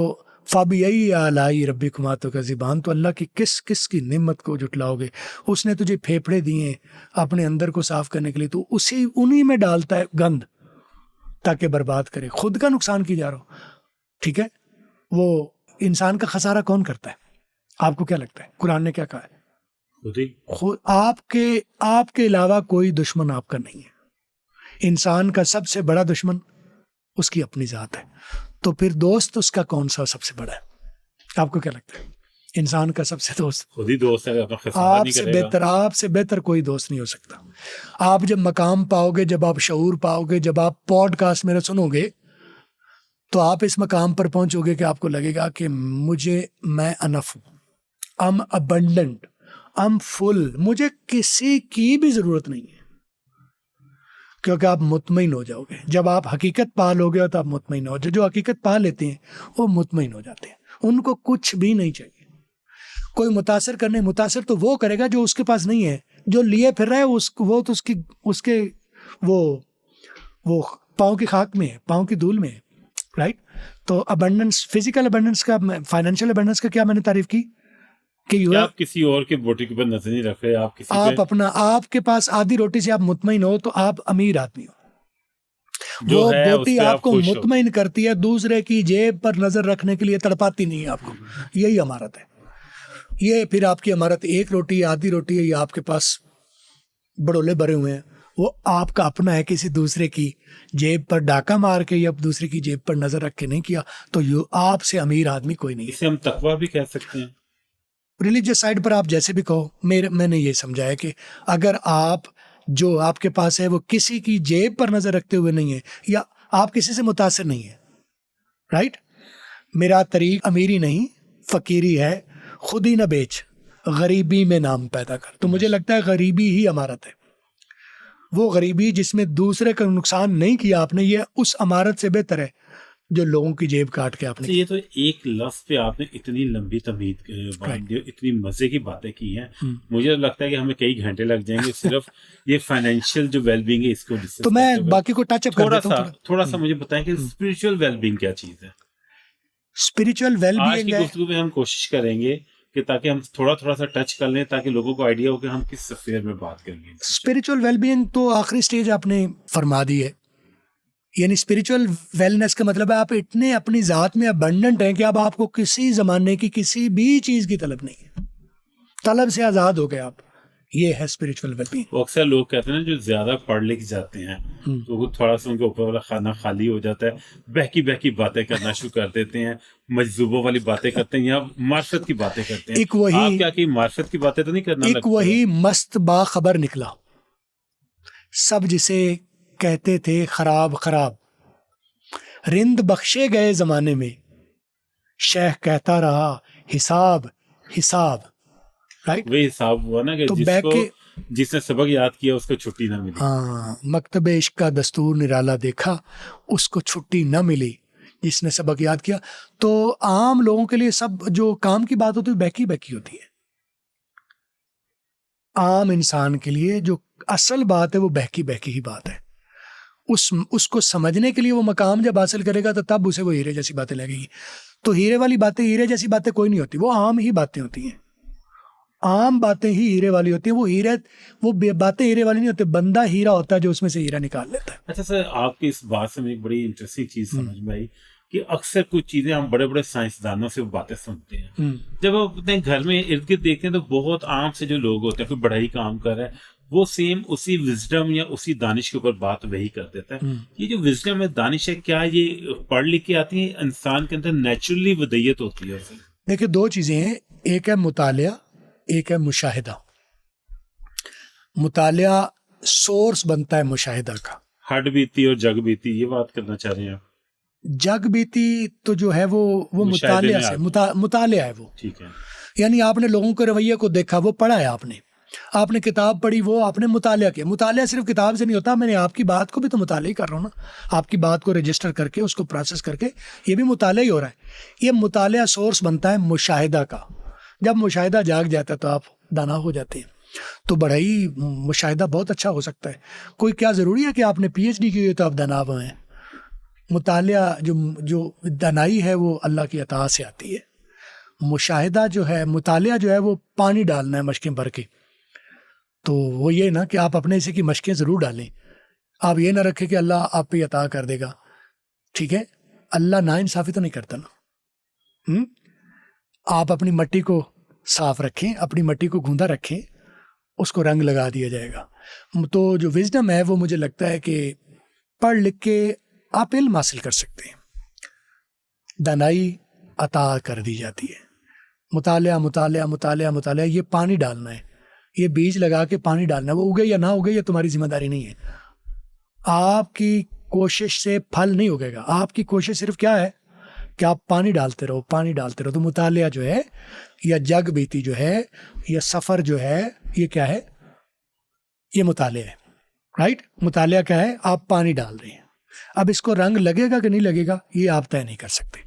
فَبِأَيِّ آلَاءِ رَبِّكُمَا تُكَذِّبَانِ، تو اللہ کی کس کی نعمت کو جھٹلاؤ گے. اس نے تجھے پھیپھڑے دیے اپنے اندر کو صاف کرنے کے لیے، تو انہی میں ڈالتا ہے گند تاکہ برباد کرے. خود کا نقصان کی جا رہا ہو. ٹھیک ہے؟ وہ انسان کا خسارہ کون کرتا ہے؟ آپ کو کیا لگتا ہے قرآن نے کیا کہا ہے؟ آپ کے علاوہ کوئی دشمن آپ کا نہیں ہے. انسان کا سب سے بڑا دشمن اس کی اپنی ذات ہے. تو پھر دوست اس کا کون سا سب سے بڑا ہے؟ آپ کو کیا لگتا ہے؟ انسان کا سب سے دوست خود ہی دوست ہے. آپ سے بہتر کوئی دوست نہیں ہو سکتا. آپ جب مقام پاؤ گے، جب آپ شعور پاؤ گے، جب آپ پوڈ کاسٹ میرا سنو گے، تو آپ اس مقام پر پہنچو گے کہ آپ کو لگے گا کہ میں انف ہوں، ام ابنڈنٹ، ام فل، مجھے کسی کی بھی ضرورت نہیں ہے. کیونکہ آپ مطمئن ہو جاؤ گے. جب آپ حقیقت پا لو گے تو آپ مطمئن ہو جاؤ. جو حقیقت پا لیتے ہیں وہ مطمئن ہو جاتے ہیں، ان کو کچھ بھی نہیں چاہیے. کوئی متاثر تو وہ کرے گا جو اس کے پاس نہیں ہے. جو لیے پھر رہا ہے وہ تو اس کے وہ پاؤں کی خاک میں ہے، پاؤں کی دھول میں ہے. رائٹ. تو ابنڈنس، فزیکل ابنڈنس کا، فائنینشیل ابنڈنس کا کیا میں نے تعریف کی کہ آپ کسی اور کے بوٹی کے اوپر نظر نہیں رکھ رہے. آپ کے پاس آدھی روٹی سے آپ مطمئن ہو تو آپ امیر آدمی ہو. وہ بوٹی آپ کو مطمئن کرتی ہے، دوسرے کی جیب پر نظر رکھنے کے لیے تڑپاتی نہیں ہے آپ کو. یہی امارت ہے. یہ پھر آپ کی امارت ایک روٹی، آدھی روٹی ہے، یا آپ کے پاس بڑولے بھرے ہوئے ہیں، وہ آپ کا اپنا ہے. کسی دوسرے کی جیب پر ڈاکہ مار کے یا دوسرے کی جیب پر نظر رکھ کے نہیں کیا. تو آپ سے امیر آدمی کوئی نہیں ہے. اسے ہم تقویٰ بھی کہہ سکتے ہیں. ریلیجیس سائڈ پر آپ جیسے بھی کہو، میں نے یہ سمجھا ہے کہ اگر جو آپ کے پاس ہے وہ کسی کی جیب پر نظر رکھتے ہوئے نہیں ہے، یا آپ کسی سے متاثر نہیں ہے، رائٹ. میرا طریق امیری نہیں فقیری ہے، خود ہی نہ بیچ، غریبی میں نام پیدا کر. تو مجھے لگتا ہے غریبی ہی امارت ہے. وہ غریبی جس میں دوسرے کا نقصان نہیں کیا آپ نے، یہ اس امارت سے بہتر ہے جو لوگوں کی جیب کاٹ کے آپ نے. یہ تو ایک لفظ پہ آپ نے اتنی لمبی تمہید اتنی مزے کی باتیں کی ہیں. مجھے لگتا ہے کہ ہمیں کئی گھنٹے لگ جائیں گے صرف یہ فائنینشیل جو ویل بینگ ہے اس کو ڈسکس. تو میں باقی کو ٹچ اپ کر دیتا ہوں. تھوڑا سا مجھے بتائیں کہ اسپرچل ویل بینگ کیا چیز ہے. اسپرچل ویل بینگ آج کی گفتگو میں ہم کوشش کریں گے کہ تاکہ ہم تھوڑا سا ٹچ کر لیں، تاکہ لوگوں کو آئیڈیا ہو کہ ہم کس سفیر میں بات کریں گے. اسپرچل ویل بینگ تو آخری سٹیج آپ نے فرما دی ہے. یعنی اسپرچل ویلنس کا مطلب ہے آپ اتنے اپنی ذات میں ابنڈنٹ ہیں کہ اب آپ کو کسی زمانے کی کسی بھی چیز کی طلب نہیں ہے، طلب سے آزاد ہو گئے آپ. یہ ہے اسپرچل ویل بینگ. اکثر لوگ کہتے ہیں نا جو زیادہ پڑھ لکھ جاتے ہیں تو وہ تھوڑا سا ان کے اوپر والا خانہ خالی ہو جاتا ہے، بہکی باتیں کرنا شروع کر دیتے ہیں، مجذوبوں والی باتیں کرتے ہیں یا معرفت کی باتیں کرتے ہیں. آپ کیا کہ معرفت کی باتیں تو نہیں کرنا لگتے؟ ایک وہی مست باخبر نکلا، سب جسے کہتے تھے خراب، رند بخشے گئے زمانے میں، شیخ کہتا رہا حساب. وہی حساب ہوا نا کہ جس نے سبق یاد کیا اس کو چھٹی نہ ملی. مکتب عشق کا دستور نرالا دیکھا، اس کو چھٹی نہ ملی جس نے سبق یاد کیا. تو عام لوگوں کے لیے سب جو کام کی بات ہوتی ہے بہکی ہوتی ہے. عام انسان کے لیے جو اصل بات ہے وہ بہکی ہی بات ہے. اس کو سمجھنے کے لیے وہ مقام جب حاصل کرے گا تو تب اسے وہ ہیرے جیسی باتیں لگے گی. تو ہیرے جیسی باتیں کوئی نہیں ہوتی، وہ عام ہی باتیں ہوتی ہیں. عام باتیں ہی ہیرے والی ہوتی ہیں. وہ باتیں ہیرے والی نہیں ہوتی، بندہ ہیرا ہوتا ہے جو اس میں سے ہیرا نکال لیتا ہے. اچھا سر، آپ کی اس بات سے میں ایک بڑی انٹرسٹنگ چیز سمجھ میں آئی کہ اکثر کچھ چیزیں ہم بڑے سائنسدانوں سے باتیں سنتے ہیں، جب ہم اپنے گھر میں ارد گرد دیکھتے ہیں تو بہت عام سے جو لوگ ہوتے ہیں، کوئی بڑا ہی کام کر رہا ہے، وہ سیم اسی وزڈم یا اسی دانش کے اوپر بات وہی کر دیتا ہے. یہ جو وزڈم ہے، دانش ہے، کیا یہ پڑھ لکھ کے آتی ہے؟ انسان کے اندر نیچرلی ودیت ہوتی ہے؟ دیکھیں، دو چیزیں ہیں، ایک ہے مطالعہ، ایک ہے مشاہدہ. مطالعہ سورس بنتا ہے مشاہدہ کا. ہڈ بیتی اور جگ بیتی، یہ بات کرنا چاہ رہے ہیں آپ؟ جگ بیتی تو جو ہے وہ مطالعہ سے مطالعہ ہے وہ. ٹھیک ہے. یعنی آپ نے لوگوں کے رویے کو دیکھا، وہ پڑھا ہے آپ نے کتاب پڑھی، وہ آپ نے مطالعہ کیا. مطالعہ صرف کتاب سے نہیں ہوتا، میں نے آپ کی بات کو بھی تو مطالعہ ہی کر رہا ہوں نا. آپ کی بات کو رجسٹر کر کے اس کو پروسیس کر کے یہ بھی مطالعہ ہی ہو رہا ہے. یہ مطالعہ سورس بنتا ہے مشاہدہ کا. جب مشاہدہ جاگ جاتا ہے تو آپ دانا ہو جاتے ہیں. تو بڑا ہی مشاہدہ بہت اچھا ہو سکتا ہے. کوئی کیا ضروری ہے کہ آپ نے PhD کی ہوئی تو آپ دانا ہوئے ہیں. مطالعہ جو دانائی ہے وہ اللہ کی عطا سے آتی ہے. مشاہدہ جو ہے، مطالعہ جو ہے، وہ پانی ڈالنا ہے مشقیں بھر کے. تو وہ یہ نا کہ آپ اپنے سے کی مشقیں ضرور ڈالیں. آپ یہ نہ رکھیں کہ اللہ آپ پہ عطا کر دے گا. ٹھیک ہے، اللہ ناانصافی تو نہیں کرتا نا. آپ اپنی مٹی کو صاف رکھیں، اپنی مٹی کو گوندا رکھیں، اس کو رنگ لگا دیا جائے گا. تو جو وزڈم ہے وہ مجھے لگتا ہے کہ پڑھ لکھ کے آپ علم حاصل کر سکتے ہیں. دانائی عطا کر دی جاتی ہے. مطالعہ مطالعہ مطالعہ مطالعہ، یہ پانی ڈالنا ہے، یہ بیج لگا کے پانی ڈالنا ہے. وہ اگے یا نہ اگے یہ تمہاری ذمہ داری نہیں ہے. آپ کی کوشش سے پھل نہیں اگے گا. آپ کی کوشش صرف کیا ہے کہ آپ پانی ڈالتے رہو، پانی ڈالتے رہو. تو مطالعہ جو ہے یا جگ بیتی جو ہے یا سفر جو ہے، یہ کیا ہے؟ یہ مطالعہ ہے. رائٹ؟ مطالعہ کیا ہے؟ آپ پانی ڈال رہے ہیں. اب اس کو رنگ لگے گا کہ نہیں لگے گا یہ آپ طے نہیں کر سکتے،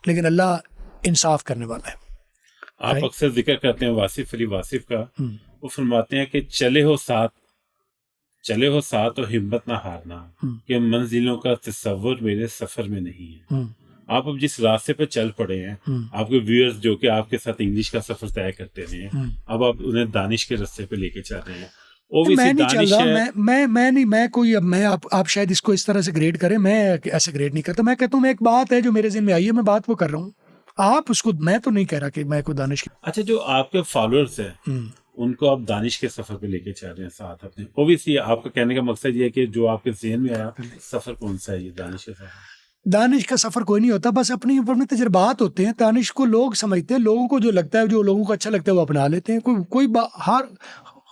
لیکن اللہ انصاف کرنے والا ہے. آپ اکثر ذکر کرتے ہیں واصف علی واصف کا، وہ فرماتے ہیں کہ چلے ہو ساتھ اور ہمت نہ ہارنا، کہ منزلوں کا تصور میرے سفر میں نہیں ہے. آپ اب جس راستے پہ چل پڑے ہیں، آپ کے ویورز جو کہ آپ کے ساتھ انگلش کا سفر طے کرتے رہے ہیں، اب آپ انہیں دانش کے راستے پہ لے کے چل رہے ہیں. میں نہیں چل رہا، میں آپ شاید اس کو اس طرح سے گریڈ کریں، میں ایسے گریڈ نہیں کرتا. میں کہتا ہوں ایک بات ہے جو میرے ذہن میں آئی ہے، میں بات وہ کر رہا ہوں. آپ اس کو، میں تو نہیں کہہ رہا کہ میں کوئی دانش. اچھا، جو آپ کے فالوورز ہیں ان کو آپ دانش کے سفر پہ لے کے چل رہے ہیں ساتھ اپنے. اوبویسلی آپ کا کہنے کا مقصد یہ ہے کہ جو آپ کے ذہن میں آیا سفر کون سا ہے، یہ دانش کا سفر. دانش کا سفر کوئی نہیں ہوتا، بس اپنی تجربات ہوتے ہیں. دانش کو لوگ سمجھتے ہیں، لوگوں کو جو لگتا ہے، جو لوگوں کو اچھا لگتا ہے وہ اپنا لیتے ہیں. کوئی ہر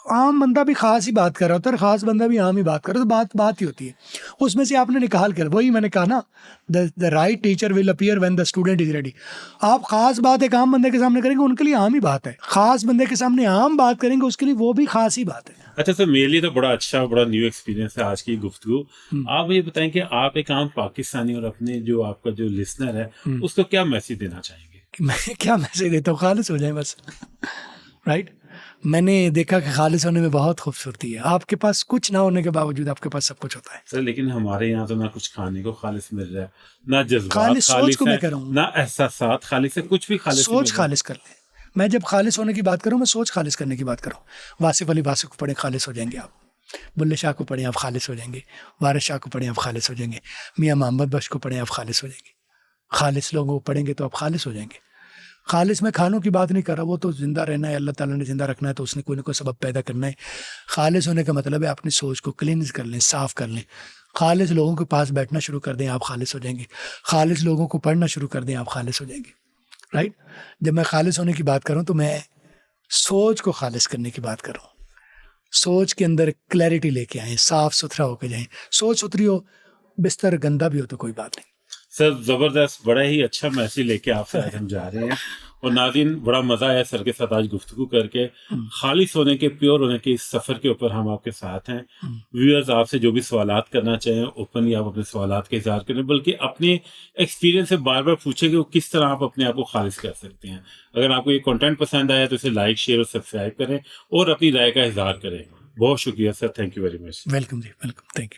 عام بندہ بھی خاص ہی بات کر رہا ہوتا ہے اور خاص بندہ بھی عام ہی بات کر رہا ہے، تو بات ہی ہوتی ہے. اس میں سے آپ نے نکال کر، وہی میں نے کہا نا، the right teacher will appear when the student is ready. آپ خاص بات ایک عام بندے کے سامنے کریں گے، ان کے لیے عام ہی بات ہے. خاص بندے کے سامنے عام بات کریں گے، اس کے لیے وہ بھی خاص ہی بات ہے. اچھا سر، میرے لیے تو بڑا اچھا، بڑا نیو ایکسپیرینس ہے آج کی گفتگو. آپ یہ بتائیں کہ آپ ایک عام پاکستانی اور اپنے جو آپ کا جو لسنر ہے اس کو کیا میسج دینا چاہیں گے؟ میں کیا میسج دیتا ہوں؟ خالص ہو جائیں بس. رائٹ؟ میں نے دیکھا کہ خالص ہونے میں بہت خوبصورتی ہے. آپ کے پاس کچھ نہ ہونے کے باوجود آپ کے پاس سب کچھ ہوتا ہے. سر لیکن ہمارے یہاں تو نہ کچھ کھانے کو خالص مل رہا ہے، نہ جذبات خالص سوچ کو میں کہہ رہا ہوں، نہ احساسات خالص ہے، کچھ بھی خالص. سوچ خالص کر لیں. میں جب خالص ہونے کی بات کروں، میں سوچ خالص کرنے کی بات کروں. واصف علی واصف کو پڑھیں، خالص ہو جائیں گے آپ. بلے شاہ کو پڑھیں، آپ خالص ہو جائیں گے. وارث شاہ کو پڑھیں، آپ خالص ہو جائیں گے. میاں محمد بخش کو پڑھیں، آپ خالص ہو جائیں گے. خالص لوگوں کو پڑھیں گے تو آپ خالص ہو جائیں گے. خالص میں کھانوں کی بات نہیں کر رہا، وہ تو زندہ رہنا ہے، اللہ تعالیٰ نے زندہ رکھنا ہے تو اس نے کوئی نہ کوئی سبب پیدا کرنا ہے. خالص ہونے کا مطلب ہے اپنی سوچ کو کلینز کر لیں، صاف کر لیں. خالص لوگوں کے پاس بیٹھنا شروع کر دیں، آپ خالص ہو جائیں گے. خالص لوگوں کو پڑھنا شروع کر دیں، آپ خالص ہو جائیں گے. رائٹ؟ جب میں خالص ہونے کی بات کروں تو میں سوچ کو خالص کرنے کی بات کروں. سوچ کے اندر کلیئرٹی لے کے آئیں، صاف ستھرا ہو کے جائیں. سوچ ستھری ہو، بستر گندا بھی ہو تو کوئی بات نہیں. سر زبردست، بڑا ہی اچھا میسج لے کے آپ سے آج ہم جا رہے ہیں. اور ناظرین، بڑا مزہ آیا سر کے ساتھ آج گفتگو کر کے. خالص ہونے کے، پیور ہونے کے اس سفر کے اوپر ہم آپ کے ساتھ ہیں. ویورز آپ سے جو بھی سوالات کرنا چاہیں اوپنلی آپ اپنے سوالات کا اظہار کریں، بلکہ اپنے ایکسپیرینس سے بار بار پوچھیں کہ وہ کس طرح آپ اپنے آپ کو خالص کر سکتے ہیں. اگر آپ کو یہ کنٹینٹ پسند آیا تو اسے لائک، شیئر اور سبسکرائب کریں اور اپنی رائے کا اظہار کریں. بہت شکریہ sir, thank you very much. Welcome جی، ویلکم، تھینک یو.